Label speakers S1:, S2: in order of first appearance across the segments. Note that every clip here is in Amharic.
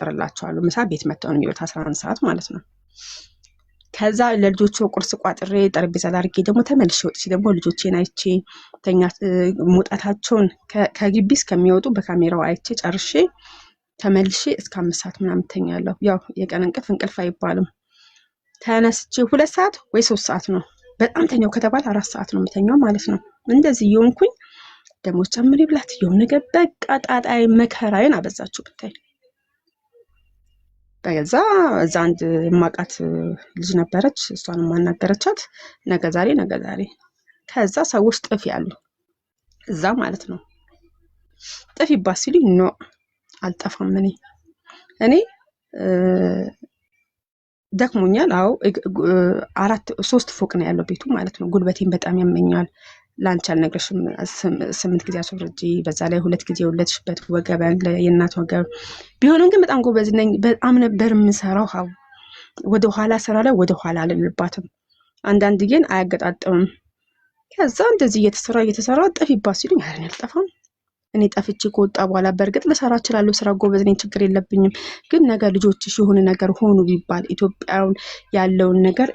S1: ቋጥርላቸዋለሁ ምሳ ቤት መጥተው ነው የሚወጣ 11 ሰዓት ማለት ነው ከዛ ለልጆቹ ቁርስ ቋጥሬ ጠረጴዛ ላይ አድርጌ ደግሞ ተመልሼ ወጥቼ ደግሞ ልጆቼን አይቼ ተኛ መውጣታቸውን ከግቢ እስከሚወጡ በካሜራው አይቼ ጨርሼ ተመልሼ እስከ 5 ሰዓት ምናምን ተኛለሁ ያው የቀን እንቅልፍ አይባልም ተነስቼ 2 ሰዓት ወይ 3 ሰዓት ነው በጣም ተኛው ከተባለ 4 ሰዓት ነው የምተኛው ማለት ነው እንደዚህ ይሆንኩኝ ደግሞ ጨምሪ ብላት የሆነ ነገር በቃ ጣጣይ መከራዬን አበዛችሁ ብታይ በዛ አንድ ማቃት ልጅ ነበረች እሷን ማናገረቻት ነገ ዛሬ ከዛ ሰዎች ጥፍ ያሉ እዛ ማለት ነው ጥፍ ይባስልኝ ኖ አልጠፋም እኔ ደክሞኛል አው 3 ፎቅ ነው ያለው ቤቱ ማለት ነው ጉልበቴን በጣም ያመኛል ላንች አልነግርሽም 8 ጊዜ አስወርጂ በዛ ላይ 2 ጊዜ ወለድሽበት ወገብ ያለ የእናት ወገብ ቢሆንም ግን በጣም ጎበዝ ነኝ በጣም ነበር ምሰራው ወደ ኋላ ሰራ ላይ ወደ ኋላ አልልባትም አንዳንድ ግን አያገጣጥምም ከዛ እንደዚህ እየተሰራ ጠፊባት ሲሉኝ አይደል አልጠፋም እኔ ጠፍቼ ከወጣ በኋላ በርግጥ ለሰራ እችላለሁ ስራ ጎበዝ ነኝ ችግር የለብኝም ግን ነገ ልጆችሽ የሆነ ነገር ሆኑ ቢባል ኢትዮጵያውን ያለውን ነገር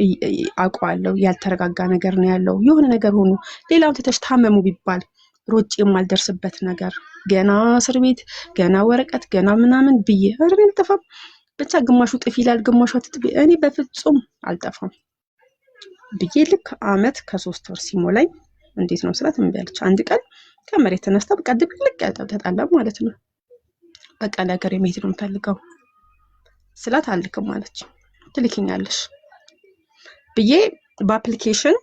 S1: አቋለው ያልተረጋጋ ነገር ነው ያለው የሆነ ነገር ሆኑ ሌላው ተተሽ ታመሙ ቢባል ሮጭ የማልደርስበት ነገር ገና እስር ቤት ገና ወረቀት ገና ምናምን ብዬ አይደል አልጠፋም ብቻ ግማሹ ጥፍ ይላል ግማሹ አትጥፍ እኔ በፍጹም አልጠፋም ብዬ ልክ አመት ከ3 ወር ሲሞላኝ እንዴት ነው ስላት እንበልች አንድ ቀን ከመሬት ተነስታ በቃ ድብልቅ ተጣላ ማለት ነው በቃ ነገር የመሄድ ነው የምፈልገው ስላት አልክም ማለች ትልኪኛለሽ ብዬ በአፕሊኬሽን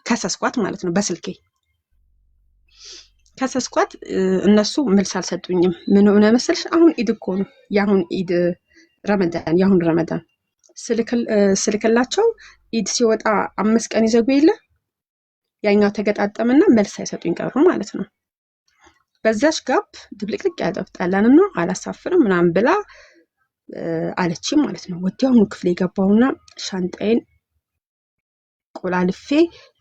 S1: ከሰስኳት ማለት ነው በስልኬ ከሰስኳት እነሱ መልስ አልሰጡኝም ምን ሆነ መሰልሽ አሁን ኢድ እኮ ነው ያሁን ኢድ ረመዳን ስልክላቸው ኢድ ሲወጣ 5 ቀን ይዘጉ የለ ያኛው ተገጣጠመና መልስ አይሰጡኝ ቀሩ ማለት ነው በዛሽ ጋፕ ድብልቅልቅ ያጠፍጣላንና አላሳፍርም ምናምን ብላ አለች ማለት ነው ወዲያውኑ ክፍሌ ገባውና ሻንጣዬን ቆላልፌ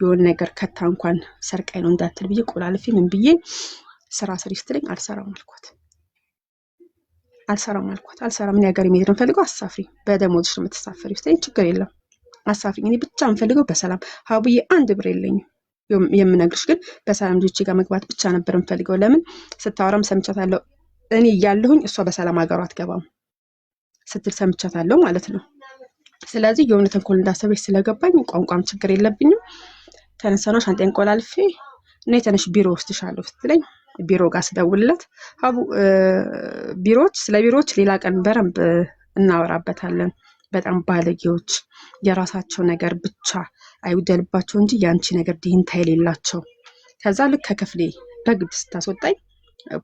S1: የሆነ ነገር ከታ እንኳን ሰርቀይ ነው እንዳትል ብዬ ቆላልፌ ምን ብዬ ስራ ስትለኝ አልሰራም አልሰራም ምን ያገር የሚሄድ ነው ፈልገው አሳፍሪ በደሞዝሽ ነው የምትሳፈሪው ስትለኝ ችግር የለም አሳፍሪ እኔ ብቻ እንፈልገው በሰላም ሀቡዬ አንድ ብር የለኝም የምነግርሽ ግን በሰላም ልጆቼ ጋር መግባት ብቻ ነበር እንፈልገው ለምን ስታወራም ሰምቻታለሁ እኔ ያለሁኝ እሷ በሰላም ሀገሯ አትገባም ስትል ሰምቻታለሁ ማለት ነው ስለዚህ የሆነ ተንኮል እንዳሰበች ስለገባኝ ቋንቋም ችግር የለብኝም ተነሳና ሻንጣዬን ቆላልፌ እኔ ተነሽ ቢሮ ወስድሻለሁ ስትለኝ ቢሮ ጋር ስደውልለት ሀቡ ቢሮዎች ሌላ ቀን በረንብ እናወራበታለን በጣም ባለጌዎች የራሳቸው ነገር ብቻ አይውደልባቸው እንጂ ያንቺ ነገር ዲንታ የሌላቸው ከዛ ልክ ከክፍሌ በግድ ስታስወጣኝ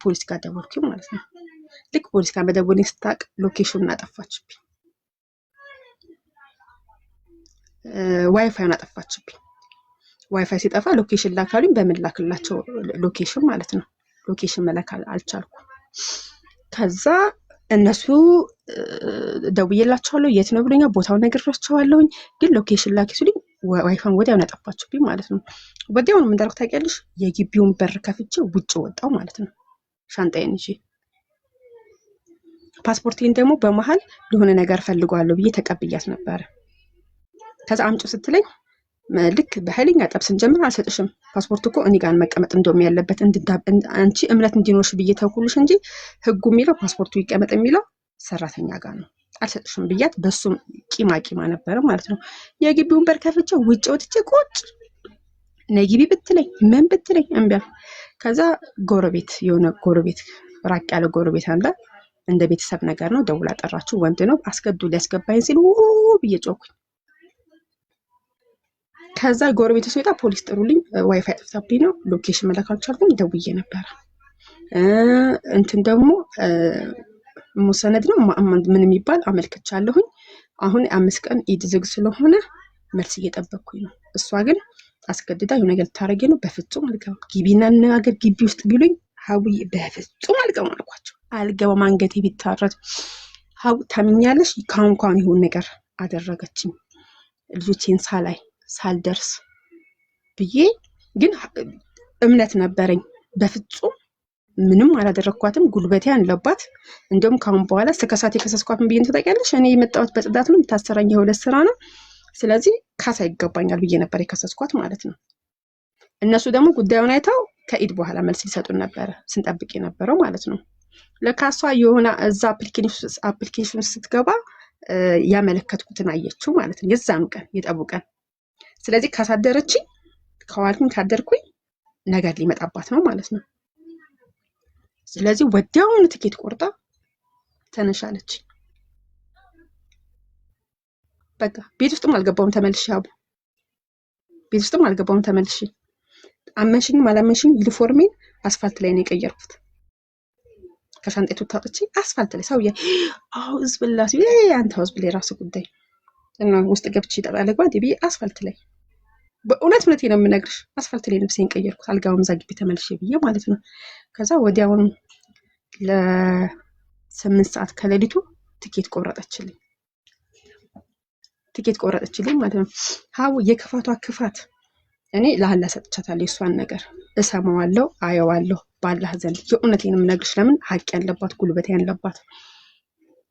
S1: ፖሊስ ጋር ደወልኩኝ ማለት ነው ልክ ፖሊስ ጋር መደወልኝ ስታቅ ሎኬሽኑን አጠፋችብኝ ዋይፋይን አጠፋችብኝ ዋይፋይ ሲጠፋ ሎኬሽን ላካሉኝ በምን ላክላቸው ሎኬሽን ማለት ነው ሎኬሽን መላክ አልቻልኩም ከዛ እነሱ ደውዬላቸዋለሁ የት ነው ብለኛ ቦታው ነግሬያቸዋለሁኝ ግን ሎኬሽን ላኪ ሲሉኝ ዋይፋን ወዲያው አጠፋችብኝ ማለት ነው ወዲያው ምን እንዳልኩ ታውቂያለሽ የግቢውን በር ከፍቼ ውጭ ወጣው ማለት ነው ሻንጣዬን ይዤ ፓስፖርቴን ደግሞ በመሃል ለሆነ ነገር ፈልጓለሁ ብዬ ተቀብያት ነበር ከዛ አምጪ ስትለኝ ልክ በኃይለኛ ጠብስን ጀምር አልሰጥሽም ፓስፖርት እኮ እኔ ጋር መቀመጥ እንደውም ያለበት አንቺ እምነት እንዲኖርሽ ብዬ ተውኩልሽ እንጂ ህጉ የሚለው ፓስፖርቱ ይቀመጥ የሚለው ሰራተኛ ጋር ነው አልሰጥሽም ብያት በሱም ቂማ ነበር ማለት ነው የግቢውን በር ከፍቼ ውጭ ወጥቼ ቁጭ ነግቢ ብትለኝ ምን ብትለኝ እንበል ከዛ ጎረቤት ራቅ ያለ ጎረቤት አለ እንደ ቤተሰብ ነገር ነው ደውላ ጠራችሁ ወንድ ነው አስገዱ ሊያስገባኝ ሲል ብዬ ጮኩኝ ከዛ ጎረቤቱ ሲወጣ ፖሊስ ጥሩልኝ ዋይፋይ ጠፍታብኝ ነው ሎኬሽን መላክ አልቻልኩም ደውዬ ነበር እንትን ደግሞ ሙሰነድ ነው ምን የሚባል አመልክቻለሁኝ አሁን 5 ቀን ኢድ ዝግ ስለሆነ መልስ እየጠበቅኩኝ ነው እሷ ግን አስገድዳ የሆነ ነገር ታረገ ነው በፍጹም አልገባም ግቢና ነገር ግቢ ውስጥ ቢሉኝ ሀቡይ በፍጹም አልገባም አልኳቸው አልገባም አንገቴ ቢታረድ ሀቡ ታምኛለሽ ካሁን ይሁን ነገር አደረገችኝ ልጆቼን ሳልደርስ ብዬ ግን እምነት ነበረኝ በፍጹም ምንም አላደረኳትም። ጉልበቴ አለባት። እንደውም ካሁን በኋላ እስከሳት የከሰስኳትን ብዬ ትጠቂያለሽ። እኔ የመጣሁት በጽዳት ነው፣ የምታሰራኝ የሁለት ስራ ነው። ስለዚህ ካሳ ይገባኛል ብዬ ነበር የከሰስኳት ማለት ነው። እነሱ ደግሞ ጉዳዩን አይተው ከኢድ በኋላ መልስ ሊሰጡን ነበረ ስንጠብቅ የነበረው ማለት ነው። ለካሷ የሆነ እዛ አፕሊኬሽን ስትገባ ያመለከትኩትን አየችው ማለት ነው። የዛኑ ቀን የጠቡ ቀን። ስለዚህ ካሳደረችኝ ከዋልኩኝ ካደርኩኝ ነገር ሊመጣባት ነው ማለት ነው። ስለዚህ ወዲያውኑ ትኬት ቆርጣ ተነሻለች። በቃ ቤት ውስጥም አልገባውም ተመልሼ አቡ ቤት ውስጥም አልገባውም ተመልሼ። አመንሽኝም አላመንሽኝ ዩኒፎርሜን አስፋልት ላይ ነው የቀየርኩት። ከሻንጣይቱ ታጥቼ አስፋልት ላይ ሰውዬ አውዝ ብላስ አንተ አውዝ ብላ የራሱ ጉዳይ እና ውስጥ ገብቼ ተጣለጓ ዲቢ አስፋልት ላይ በእውነት ነው የምነግርሽ። አስፋልት ላይ ልብሴን ቀየርኩት። አልጋውም እዛ ግቢ ተመልሼ ብዬ ማለት ነው። ከዛ ወዲያውኑ ለ8 ሰዓት ከሌሊቱ ትኬት ቆረጠችልኝ ማለት ነው። ሀው የክፋቷ ክፋት እኔ ለአላህ ሰጥቻታለሁ። የሷን ነገር እሰማዋለሁ፣ አየዋለሁ ባላህ ዘንድ። የእውነቴን የምነግርሽ ለምን ሀቅ ያለባት ጉልበት ያለባት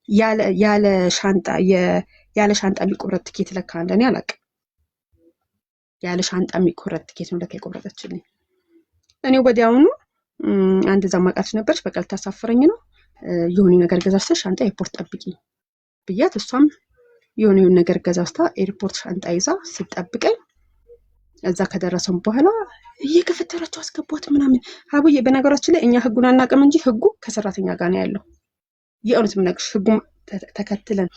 S1: ያለ ሻንጣ የሚቆረጥ ትኬት ለካ እንደኔ አላውቅም። ያለ ሻንጣ የሚቆረጥ ትኬት ነው ለካ የቆረጠችልኝ። እኔ ወዲያውኑ አንድ ዘማቃች ነበርሽ በቃ ልታሳፍረኝ ነው የሆነ ነገር ገዛስተሽ ሻንጣ ኤርፖርት ጠብቂ ብያት፣ እሷም የሆነ ነገር ገዛስታ ኤርፖርት ሻንጣ ይዛ ስትጠብቀኝ እዛ ከደረሰን በኋላ እየከፈተራቸው አስገቧት ምናምን። አቡዬ በነገራችን ላይ እኛ ህጉን አናውቅም እንጂ ህጉ ከሰራተኛ ጋር ነው ያለው። የእውነት የምነግርሽ ህጉን ተከትለን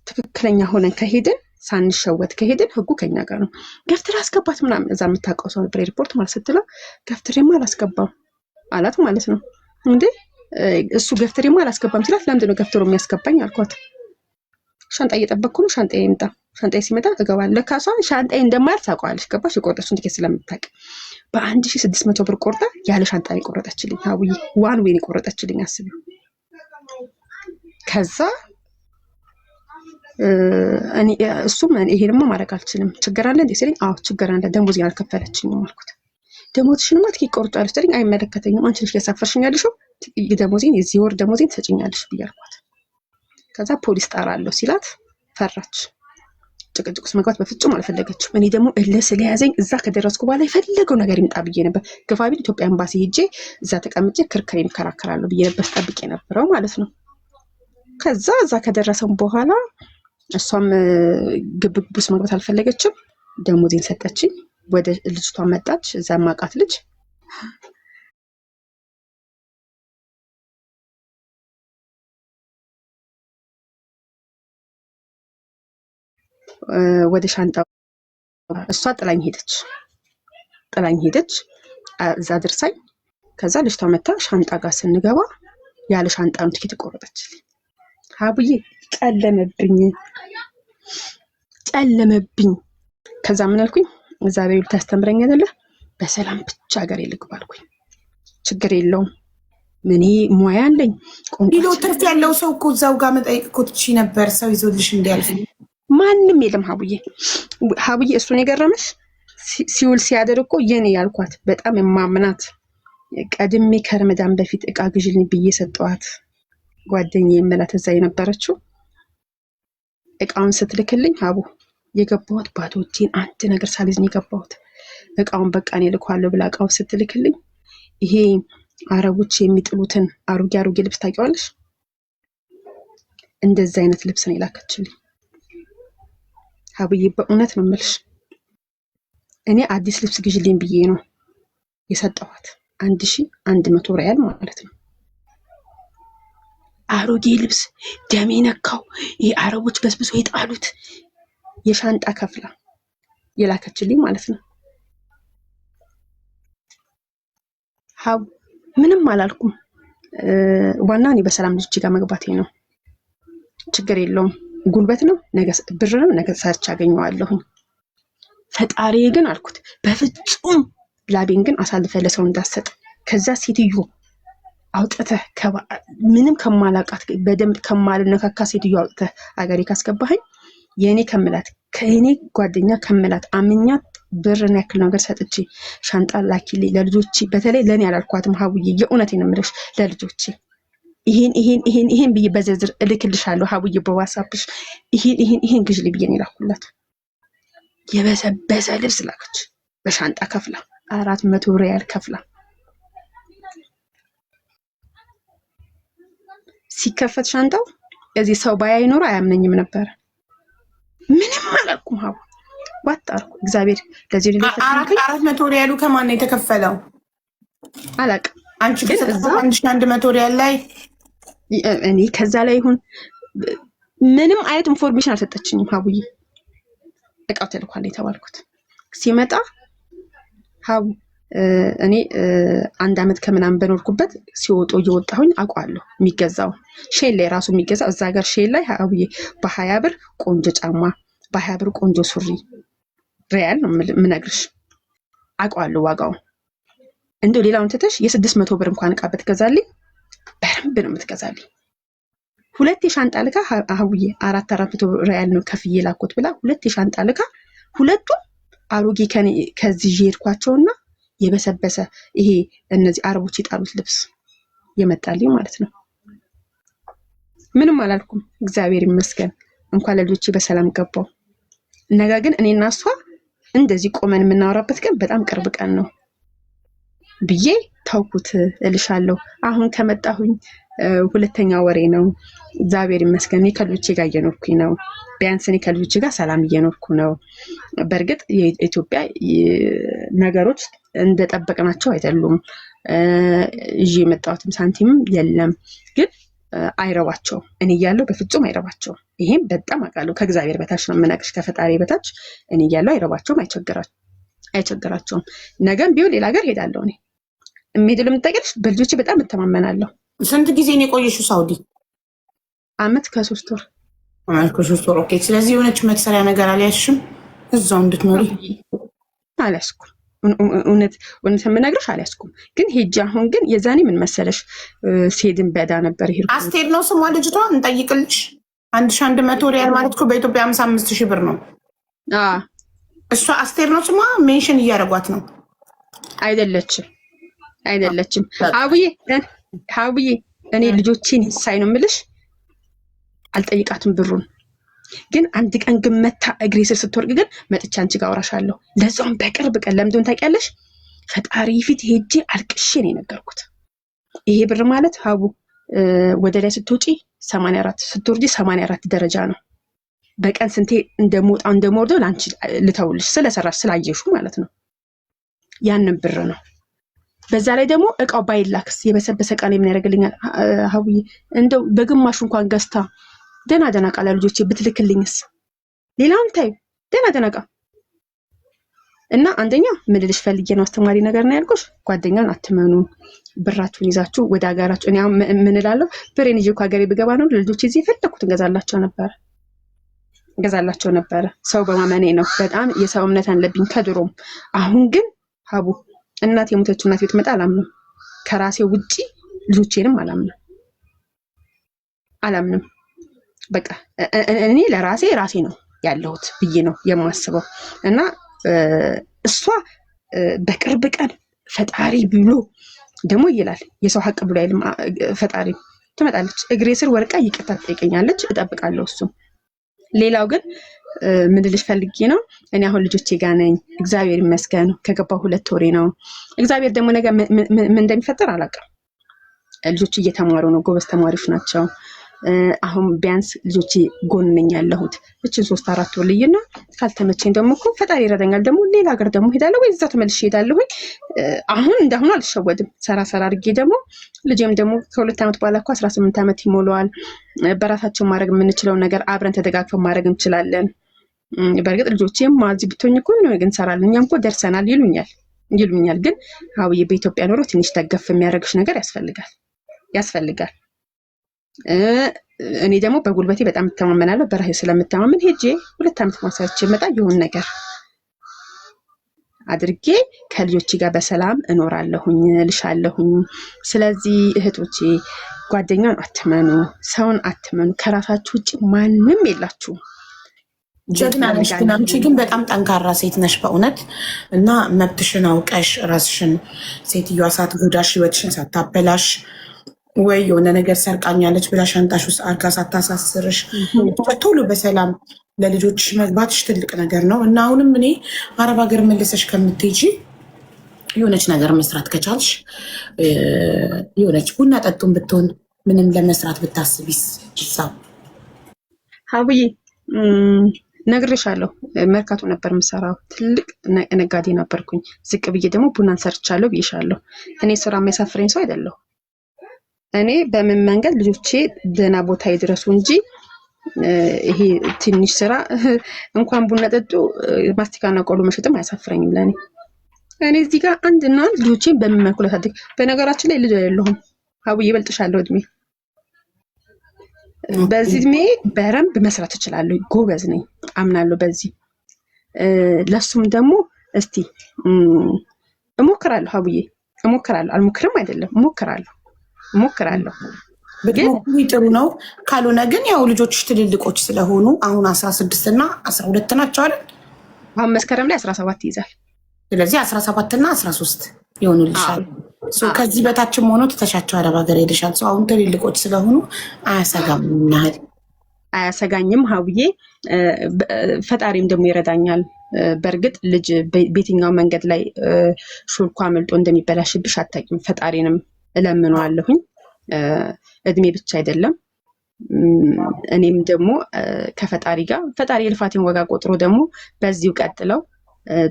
S1: ትክክለኛ ሆነን ከሄድን ሳንሸወት ከሄድን ህጉ ከኛ ጋር ነው። ገፍትር አስገባት ምናምን እዛ የምታውቀው ሰው ነበር ኤርፖርት ማለት ስትለው ገፍትሬማ አላስገባም አላት ማለት ነው። እንዴ እሱ ገፍትሬማ አላስገባም ሲላት ለምንድን ነው ገፍትሮ የሚያስገባኝ አልኳት። ሻንጣ እየጠበቅኩ ነው፣ ሻንጣዬ ይምጣ፣ ሻንጣዬ ሲመጣ እገባለሁ። ለካሷ ሻንጣዬ እንደማያልፍ ታውቀዋለች። ገባሽ? የቆረጠችውን ትኬት ስለምታውቅ በ1600 ብር ቆርጣ ያለ ሻንጣ የቆረጠችልኝ። አቡዬ ዋን ዌን የቆረጠችልኝ አስቢው። ከዛ እሱም ይሄንማ ማድረግ አልችልም ችግር አለ እንዴ ሲለኝ፣ አዎ ችግር አለ፣ ደሞዜን አልከፈለችኝም አልኩት። ደሞዝሽንማ ትኬት ቆርጫለሽ ሲለኝ፣ አይመለከተኝም፣ አንቺ ነሽ ያሳፈርሽኝ ያልሽው፣ ደሞዜን የዚህ ወር ደሞዜን ትሰጪኛለሽ ብያልኳት። ከዛ ፖሊስ ጣራለሁ ሲላት ፈራች። ጭቅጭቅ ውስጥ መግባት በፍጹም አልፈለገችም። እኔ ደግሞ እልህ ስለያዘኝ እዛ ከደረስኩ በኋላ የፈለገው ነገር ይምጣ ብዬ ነበር። ግፋቢል ኢትዮጵያ ኤምባሲ ሄጄ እዛ ተቀምጬ ክርክሬን እከራከራለሁ ብዬ ነበር ጠብቄ ነበረው ማለት ነው። ከዛ እዛ ከደረሰም በኋላ እሷም ግብግብ ውስጥ መግባት አልፈለገችም። ደሞዜን ሰጠችኝ። ወደ ልጅቷ መጣች። እዛ ማቃት ልጅ ወደ ሻንጣ እሷ ጥላኝ ሄደች እዛ ድርሳኝ። ከዛ ልጅቷ መጣ። ሻንጣ ጋር ስንገባ ያለ ሻንጣውን ትኬት ቆረጠችልኝ። አቡዬ ጨለመብኝ። ከዛ ምን አልኩኝ? እዛ በይሉ ታስተምረኝ አይደለ በሰላም ብቻ ሀገር ልግባ አልኩኝ። ችግር የለውም ምን ሙያ አለኝ።
S2: ዲሎ ትርፍ ያለው ሰው እኮ እዛው ጋር መጠየቅ እኮ ትችይ ነበር፣ ሰው ይዞልሽ እንዲያልፍ።
S1: ማንም የለም ሀቡዬ እሱን የገረመሽ ሲውል ሲያደር እኮ የኔ ያልኳት በጣም የማምናት ቀድሜ ከረመዳን በፊት እቃ ግዥልኝ ብዬ ሰጠዋት ጓደኛዬ የመላት እዛ የነበረችው እቃውን ስትልክልኝ ሀቡ የገባሁት ባዶቼን አንድ ነገር ሳልይዝ ነው የገባሁት። እቃውን በቃ እኔ ልኳለሁ ብላ እቃውን ስትልክልኝ ይሄ አረቦች የሚጥሉትን አሮጌ ልብስ ታውቂዋለሽ? እንደዛ አይነት ልብስ ነው የላከችልኝ። ሀቡዬ በእውነት ነው የምልሽ እኔ አዲስ ልብስ ግዥልኝ ብዬ ነው የሰጠኋት 1100 ሪያል ማለት ነው። አሮጌ ልብስ ደሜ ነካው። ይሄ አረቦች በስብሶ የጣሉት የሻንጣ ከፍላ የላከችልኝ ማለት ነው። ሀቡ ምንም አላልኩም። ዋና እኔ በሰላም ልጅ ጋር መግባቴ ነው። ችግር የለውም። ጉልበት ነው፣ ነገ ብር ነው፣ ነገ ሰርች አገኘዋለሁ። ፈጣሪ ግን አልኩት በፍጹም ላቤን ግን አሳልፈ ለሰው እንዳሰጥ። ከዛ ሴትዮ አውጥተህ ምንም ከማላቃት በደንብ ከማልነካካ ሴትዮ አውጥተህ አገሬ ካስገባኸኝ የኔ ከመላት ከኔ ጓደኛ ከመላት አምኛት ብርን ያክል ነገር ሰጥቼ ሻንጣ ላኪልኝ ለልጆቼ፣ በተለይ ለእኔ ያላልኳትም ሀቡዬ የእውነቴን የምልሽ ለልጆቼ ይሄን ብዬ በዝርዝር እልክልሻለሁ ሀቡዬ በዋትስአፕሽ ይሄን ግዢልኝ ብዬ ነው የላኩላት። የበሰበሰ ልብስ ላከች በሻንጣ ከፍላ 400 ሪያል ከፍላ። ሲከፈት ሻንጣው እዚህ ሰው ባያይ ኖሮ አያምነኝም ነበር። ምንም አላልኩም ሀቡ ዋጣርኩ። እግዚአብሔር ለዚህ ልጅ
S2: 400 ሪያሉ ከማን ነው የተከፈለው?
S1: አላውቅም።
S2: አንቺ ከሰጠው 1100 ሪያል ላይ
S1: እኔ ከዛ ላይ ይሁን ምንም አይነት ኢንፎርሜሽን አልሰጠችኝም ሀቡዬ። እቃው ተልኳል የተባልኩት ሲመጣ ሀቡ እኔ 1 አመት ከምናምን በኖርኩበት ሲወጡ እየወጣሁኝ አውቃለሁ። የሚገዛው ሼል ላይ ራሱ የሚገዛው እዛ ሀገር ሼል ላይ ሀቡዬ በ20 ብር ቆንጆ ጫማ፣ በ20 ብር ቆንጆ ሱሪ ሪያል ነው የምነግርሽ። አውቃለሁ ዋጋው። እንደው ሌላውን ትተሽ የ600 ብር እንኳን እቃ ብትገዛልኝ በደንብ ነው የምትገዛልኝ። 2 የሻንጣ ልካ ሀቡዬ 400 ሪያል ነው ከፍዬ ላኩት ብላ 2 የሻንጣ ልካ፣ ሁለቱም አሮጌ ከዚህ ሄድኳቸውና የበሰበሰ ይሄ እነዚህ አረቦች የጣሉት ልብስ የመጣልኝ ማለት ነው። ምንም አላልኩም እግዚአብሔር ይመስገን። እንኳን ለልጆቼ በሰላም ገባው። ነገ ግን እኔና እሷ እንደዚህ ቆመን የምናወራበት ቀን በጣም ቅርብ ቀን ነው ብዬ ታውኩት እልሻለሁ። አሁን ከመጣሁኝ 2ኛ ወሬ ነው። እግዚአብሔር ይመስገን እኔ ከልጆቼ ጋር እየኖርኩኝ ነው። ቢያንስ እኔ ከልጆቼ ጋር ሰላም እየኖርኩ ነው። በእርግጥ የኢትዮጵያ ነገሮች እንደጠበቅናቸው አይደሉም። ይዤ የመጣሁትም ሳንቲምም የለም። ግን አይረባቸውም። እኔ እያለሁ በፍጹም አይረባቸውም። ይሄም በጣም አውቃለሁ። ከእግዚአብሔር በታች ነው የምነግርሽ፣ ከፈጣሪ በታች እኔ እያለሁ አይረባቸውም፣ አይቸግራቸውም። ነገም ቢሆን ሌላ ሀገር ሄዳለሁ። እኔ የምሄድ ለምጠቅልሽ በልጆቼ በጣም እተማመናለሁ።
S2: ስንት ጊዜ ነው የቆየሽው ሳውዲ?
S1: 1 ዓመት ከ3 ወር።
S2: 1 ዓመት ከ3 ወር። ኦኬ። ስለዚህ የሆነች መሰሪያ ነገር አልያዝሽም እዛው እንድትኖሪ?
S1: አልያዝኩም። እውነት የምነግርሽ አልያዝኩም። ግን ሄጄ አሁን ግን የዛኔ ምን መሰለሽ ሴድን በዳ ነበር ይሄ
S2: አስቴር ነው ስሟ ልጅቷ። እንጠይቅልሽ 1100 ሪያል ማለት እኮ በኢትዮጵያ 55,000 ብር ነው። እሷ አስቴር ነው ስሟ። ሜንሽን እያደረጓት ነው። አይደለችም ሀቡዬ እኔ ልጆቼን ሳይ ነው የምልሽ። አልጠይቃትም ብሩን። ግን አንድ ቀን ግን መታ እግሬ ስር ስትወርቅ ግን መጥቻ አንቺ ጋር አወራሻለሁ። ለዛውም በቅርብ ቀን። ለምንድን ታውቂያለሽ? ፈጣሪ ፊት ሄጄ አልቅሼ ነው የነገርኩት። ይሄ ብር ማለት ሀቡ ወደ ላይ ስትወጪ 84 ስትወርጂ 84 ደረጃ ነው። በቀን ስንቴ እንደምወርደው ለአንቺ ልተውልሽ ስለሰራሽ ስላየሹ ማለት ነው። ያንን ብር ነው። በዛ ላይ ደግሞ እቃው ባይላክስ የበሰበሰ ቃል ምን ያደርግልኛል ሀቡዬ? እንደው በግማሹ እንኳን ገዝታ ደና ቃል ልጆቼ ብትልክልኝስ? ሌላውን ታይ ደና ቃል እና አንደኛ ምን ልልሽ ፈልጌ ነው፣ አስተማሪ ነገር ነው ያልኩሽ። ጓደኛን አትመኑ። ብራችሁን ይዛችሁ ወደ ሀገራችሁ። እኔ ምን እላለሁ፣ ብሬን ይዤ ሀገሬ ብገባ ነው ልጆቼ እዚህ የፈለኩት እንገዛላቸው ነበረ። ሰው በማመኔ ነው። በጣም የሰው እምነት አለብኝ ከድሮም። አሁን ግን ሀቡ እናት የሞተችው እናት ቤት መጣ አላምንም። ከራሴ ውጪ ልጆቼንም አላምንም። በቃ እኔ ለራሴ ነው ያለሁት ብዬ ነው የማስበው። እና እሷ በቅርብ ቀን ፈጣሪ ብሎ ደግሞ ይላል፣ የሰው ሀቅ ብሎ አይልም ፈጣሪ። ትመጣለች እግሬ ስር ወርቃ ይቅርታ ትጠይቀኛለች፣ እጠብቃለሁ እሱም። ሌላው ግን ምን ልልሽ ፈልጌ ነው፣ እኔ አሁን ልጆቼ ጋር ነኝ እግዚአብሔር ይመስገን። ከገባሁ 2 ወሬ ነው። እግዚአብሔር ደግሞ ነገር ምን እንደሚፈጠር አላውቅም። ልጆቹ እየተማሩ ነው፣ ጎበዝ ተማሪዎች ናቸው። አሁን ቢያንስ ልጆቼ ጎን ነኝ ያለሁት። እችን 3-4 ወር ልይና ካልተመቸኝ ደግሞ እኮ ፈጣሪ ይረዳኛል። ደግሞ ሌላ ሀገር ደግሞ ሄዳለሁ ወይ እዛ ተመልሼ ሄዳለሁ። አሁን እንዳሁኑ አልሸወድም። ሰራ አድርጌ ደግሞ ልጄም ደግሞ ከ2 ዓመት በኋላ እኮ 18 ዓመት ይሞላዋል። በራሳቸው ማድረግ የምንችለውን ነገር አብረን ተደጋግፈን ማድረግ እንችላለን። በእርግጥ ልጆቼም ማዚ ብትሆኝ እኮ ነው ግን እንሰራለን፣ እኛም እኮ ደርሰናል ይሉኛል። ግን ሀቡዬ በኢትዮጵያ ኖሮ ትንሽ ደገፍ የሚያደርግሽ ነገር ያስፈልጋል። እኔ ደግሞ በጉልበቴ በጣም እተማመናለሁ። በራሴ ስለምተማመን ሄጄ 2 ዓመት ማሳች መጣ የሆነ ነገር አድርጌ ከልጆቼ ጋር በሰላም እኖራለሁኝ ልሻለሁኝ። ስለዚህ እህቶቼ ጓደኛን አትመኑ፣ ሰውን አትመኑ። ከራሳችሁ ውጭ ማንም የላችሁም።
S3: ጀግና ነሽ። ግን አንቺ ግን በጣም ጠንካራ ሴት ነሽ በእውነት እና መብትሽን አውቀሽ ራስሽን ሴትዮዋ ሳትጎዳሽ ህይወትሽን ሳታበላሽ ወይ የሆነ ነገር ሰርቃኛለች ብላ ሻንጣሽ ውስጥ አርጋ ሳታሳስርሽ ቶሎ በሰላም ለልጆችሽ መግባትሽ ትልቅ ነገር ነው እና አሁንም እኔ አረብ ሀገር መልሰሽ ከምትሄጂ የሆነች ነገር መስራት ከቻልሽ የሆነች ቡና ጠጡን ብትሆን ምንም ለመስራት ብታስቢስ ሂሳብ
S1: ሀቡዬ ነግሬሻለሁ። መርካቶ ነበር የምሰራው። ትልቅ ነጋዴ ነበርኩኝ። ዝቅ ብዬ ደግሞ ቡናን ሰርቻለሁ ብዬሻለሁ። እኔ ስራ የሚያሳፍረኝ ሰው አይደለሁ። እኔ በምን መንገድ ልጆቼ ደህና ቦታ ይድረሱ እንጂ ይሄ ትንሽ ስራ እንኳን ቡና ጠጡ ማስቲካና ቆሎ መሸጥም አያሳፍረኝም ለእኔ። እኔ እዚህ ጋር አንድና አንድ ልጆቼን በምን መልኩ ላሳድግ። በነገራችን ላይ ልጅ አይደለሁም ሀቡዬ፣ ይበልጥሻለሁ እድሜ። በዚህ እድሜ በረንብ መስራት እችላለሁ። ጎበዝ ነኝ አምናለሁ በዚህ። ለሱም ደግሞ እስቲ እሞክራለሁ ሀቡዬ፣ እሞክራለሁ። አልሞክርም አይደለም፣ እሞክራለሁ።
S3: ብትሞክሪ ጥሩ ነው። ካልሆነ ግን ያው ልጆችሽ ትልልቆች ስለሆኑ አሁን 16 እና 12 ናቸው አይደል?
S1: አሁን መስከረም ላይ 17 ይይዛል።
S3: ስለዚህ 17 እና 13 ይሆኑልሻል። ከዚህ በታችም ሆኖ ትተሻቸው አረብ ሀገር ሄደሻል። አሁን ትልልቆች ስለሆኑ አያሰጋም። ናህል
S1: አያሰጋኝም ሀቡዬ። ፈጣሪም ደግሞ ይረዳኛል። በእርግጥ ልጅ በየትኛው መንገድ ላይ ሹልኳ አመልጦ እንደሚበላሽብሽ አታውቂም። ፈጣሪንም እለምነዋለሁኝ። እድሜ ብቻ አይደለም። እኔም ደግሞ ከፈጣሪ ጋር ፈጣሪ የልፋቴን ዋጋ ቆጥሮ ደግሞ በዚሁ ቀጥለው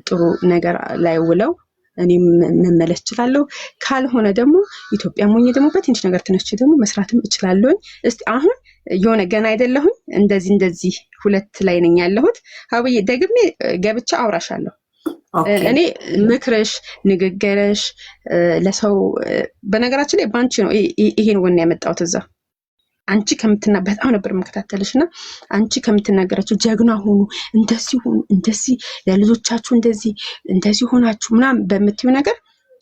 S1: ጥሩ ነገር ላይ ውለው እኔም መመለስ እችላለሁ። ካልሆነ ደግሞ ኢትዮጵያ ሞኝ ደግሞ በትንሽ ነገር ተነስቼ ደግሞ መስራትም እችላለሁኝ። እስቲ አሁን የሆነ ገና አይደለሁኝ እንደዚህ ሁለት ላይ ነኝ ያለሁት። ሀቡዬ ደግሜ ገብቻ አውራሻለሁ። እኔ ምክርሽ፣ ንግግርሽ ለሰው በነገራችን ላይ ባንቺ ነው ይሄን ወን ያመጣሁት እዛ አንቺ በጣም ነበር የምከታተልሽ እና አንቺ ከምትናገራቸው ጀግና ሆኑ፣ እንደዚህ ሆኑ፣ እንደዚህ ለልጆቻችሁ እንደዚህ ሆናችሁ ምናምን በምትዩ ነገር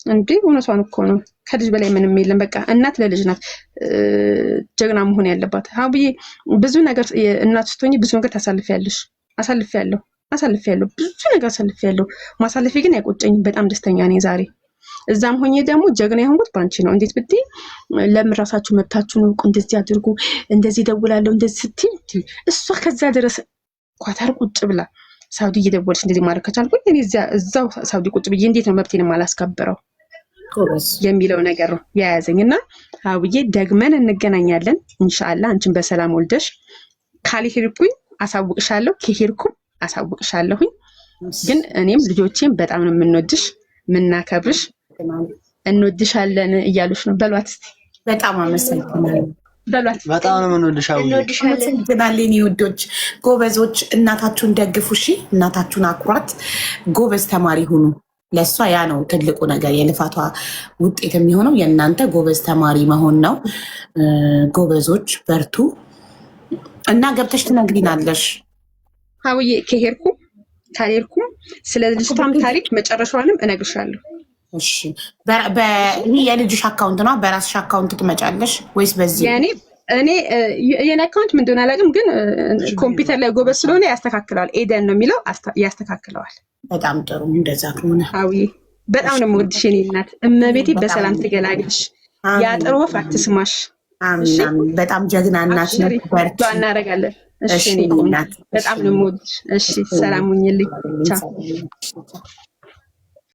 S1: እንዴ እውነቷን እኮ ነው። ከልጅ በላይ ምንም የለም። በቃ እናት ለልጅ ናት ጀግና መሆን ያለባት። ሀቡዬ ብዙ ነገር እናት ስትሆኚ ብዙ ነገር ታሳልፊያለሽ። አሳልፊያለሁ ብዙ ነገር አሳልፊያለሁ። ማሳለፌ ግን አይቆጨኝም። በጣም ደስተኛ ነኝ ዛሬ። እዛም ሆኜ ደግሞ ጀግና የሆንኩት ባንቺ ነው። እንዴት ብትይ ለምን ራሳችሁ መብታችሁን እውቁ፣ እንደዚህ አድርጉ፣ እንደዚህ ደውላለሁ፣ እንደዚህ ስትይ እሷ ከዛ ድረስ ኳታር ቁጭ ብላ ሳውዲ እየደወለች እንደዚህ ማድረግ ከቻልኩኝ እኔ እዛው ሳውዲ ቁጭ ብዬ እንዴት ነው መብቴን የማላስከብረው የሚለው ነገር ነው የያዘኝ። እና ሀቡዬ ደግመን እንገናኛለን ኢንሻአላህ። አንቺን በሰላም ወልደሽ ካልሄድኩኝ አሳውቅሻለሁ፣ ከሄድኩም አሳውቅሻለሁኝ። ግን እኔም ልጆቼም በጣም ነው የምንወድሽ ምናከብርሽ፣ እንወድሻለን እያሉሽ ነው። በሏት እስቲ።
S3: በጣም አመሰግናለሁ።
S1: በሏት
S4: በጣም ነው የምንወድሽ።
S3: አመሰግናለን ውዶች፣ ጎበዞች። እናታችሁን ደግፉ እሺ። እናታችሁን አኩራት። ጎበዝ ተማሪ ሁኑ። ለእሷ ያ ነው ትልቁ ነገር። የልፋቷ ውጤት የሚሆነው የእናንተ ጎበዝ ተማሪ መሆን ነው። ጎበዞች በርቱ እና ገብተሽ ትነግሪናለሽ
S1: ሀቡዬ። ከሄድኩም ካልሄድኩም ስለ ልጅቷም ታሪክ መጨረሻዋንም እነግርሻለሁ።
S3: እሺ። ይህ የልጅሽ አካውንት ነው? በራስሽ አካውንት ትመጫለሽ ወይስ በዚህ?
S1: እኔ የኔ አካውንት ምን እንደሆነ አላውቅም፣ ግን ኮምፒውተር ላይ ጎበዝ ስለሆነ ያስተካክለዋል። ኤደን ነው የሚለው፣ ያስተካክለዋል።
S3: በጣም ጥሩ። እንደዛ ከሆነ
S1: ሀቡዬ በጣም ነው የምወድሽ የኔ እናት። እመቤቴ በሰላም ትገላግልሽ። የአጥር ወፍ አትስማሽ።
S3: በጣም ጀግና እናት
S1: ነው። እናደርጋለን። እሺ፣ በጣም ነው የምወድሽ። እሺ፣ ሰላም ሁኚልኝ። ቻው።